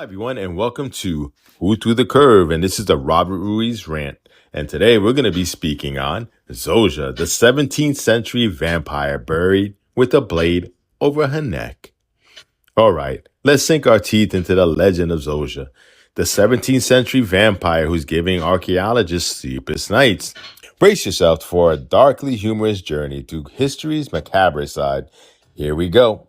Everyone, and welcome to Who Threw the Curve, and this is the Robert Ruiz rant. And today we're going to be speaking on Zosia, the 17th century vampire buried with a blade over her neck. All right, let's sink our teeth into the legend of Zosia, the 17th century vampire who's giving archaeologists sleepless nights. Brace yourself for a darkly humorous journey through history's macabre side. Here we go.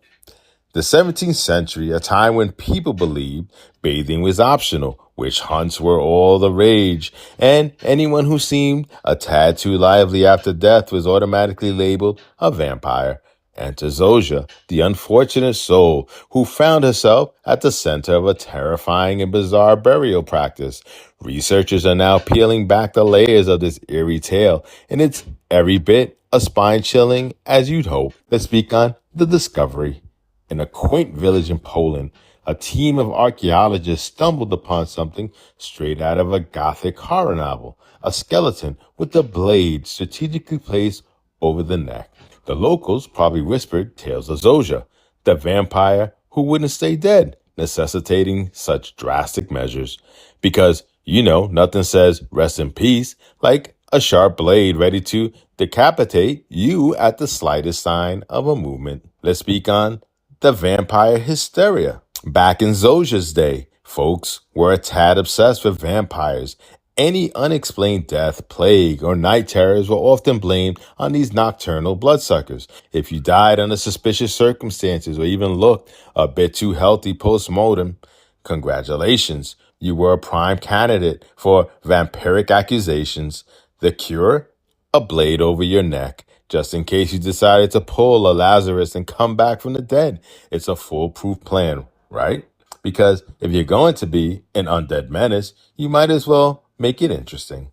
The 17th century, a time when people believed bathing was optional, witch hunts were all the rage, and anyone who seemed a tad too lively after death was automatically labeled a vampire. Enter Zosia, the unfortunate soul who found herself at the center of a terrifying and bizarre burial practice. Researchers are now peeling back the layers of this eerie tale, and it's every bit as spine-chilling as you'd hope. Let's speak on the discovery. In a quaint village in Poland, a team of archaeologists stumbled upon something straight out of a Gothic horror novel, a skeleton with a blade strategically placed over the neck. The locals probably whispered tales of Zosia, the vampire who wouldn't stay dead, necessitating such drastic measures. Because, nothing says rest in peace like a sharp blade ready to decapitate you at the slightest sign of a movement. Let's speak on the vampire hysteria. Back in Zosia's day, folks were a tad obsessed with vampires. Any unexplained death, plague, or night terrors were often blamed on these nocturnal bloodsuckers. If you died under suspicious circumstances or even looked a bit too healthy post-mortem, congratulations, you were a prime candidate for vampiric accusations. The cure? A blade over your neck, just in case you decided to pull a Lazarus and come back from the dead. It's a foolproof plan, right? Because if you're going to be an undead menace, you might as well make it interesting.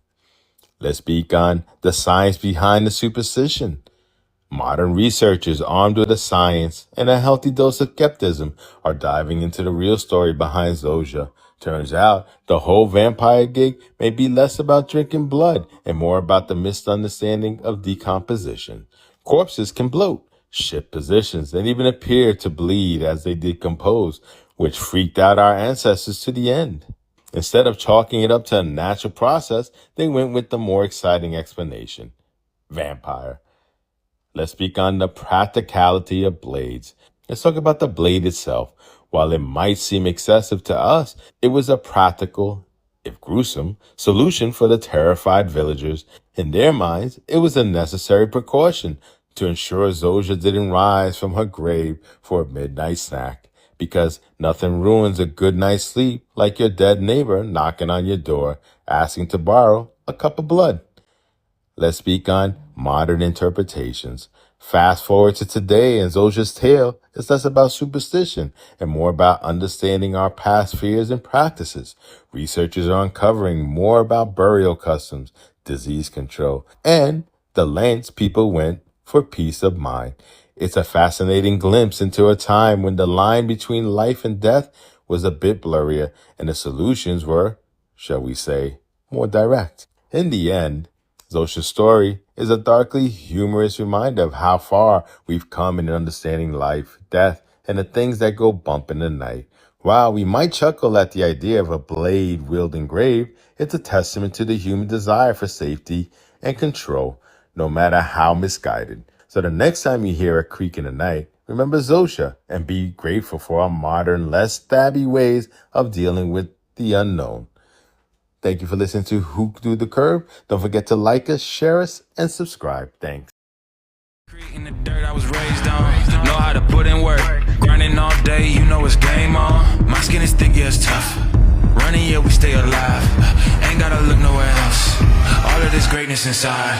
Let's speak on the science behind the superstition. Modern researchers armed with the science and a healthy dose of skepticism are diving into the real story behind Zosia. Turns out the whole vampire gig may be less about drinking blood and more about the misunderstanding of decomposition. Corpses can bloat, shift positions, and even appear to bleed as they decompose, which freaked out our ancestors to the end. Instead of chalking it up to a natural process, they went with the more exciting explanation: vampire. Let's speak on the practicality of blades. Let's talk about the blade itself. While it might seem excessive to us, it was a practical, if gruesome, solution for the terrified villagers. In their minds, it was a necessary precaution to ensure Zosia didn't rise from her grave for a midnight snack. Because nothing ruins a good night's sleep like your dead neighbor knocking on your door, asking to borrow a cup of blood. Let's speak on modern interpretations. Fast forward to today, and Zosia's tale is less about superstition and more about understanding our past fears and practices. Researchers are uncovering more about burial customs, disease control, and the lengths people went for peace of mind. It's a fascinating glimpse into a time when the line between life and death was a bit blurrier, and the solutions were, shall we say, more direct. In the end, Zosia's story is a darkly humorous reminder of how far we've come in understanding life, death, and the things that go bump in the night. While we might chuckle at the idea of a blade-wielding grave, it's a testament to the human desire for safety and control, no matter how misguided. So the next time you hear a creak in the night, remember Zosia and be grateful for our modern, less stabby ways of dealing with the unknown. Thank you for listening to Who Threw the Curve. Don't forget to like us, share us, and subscribe. Thanks. In the dirt I was raised on, know how to put in work, grinding all day, it's game on. My skin is thick, yeah, it's tough. Running, yeah, we stay alive. Ain't gotta look nowhere else. All of this greatness inside.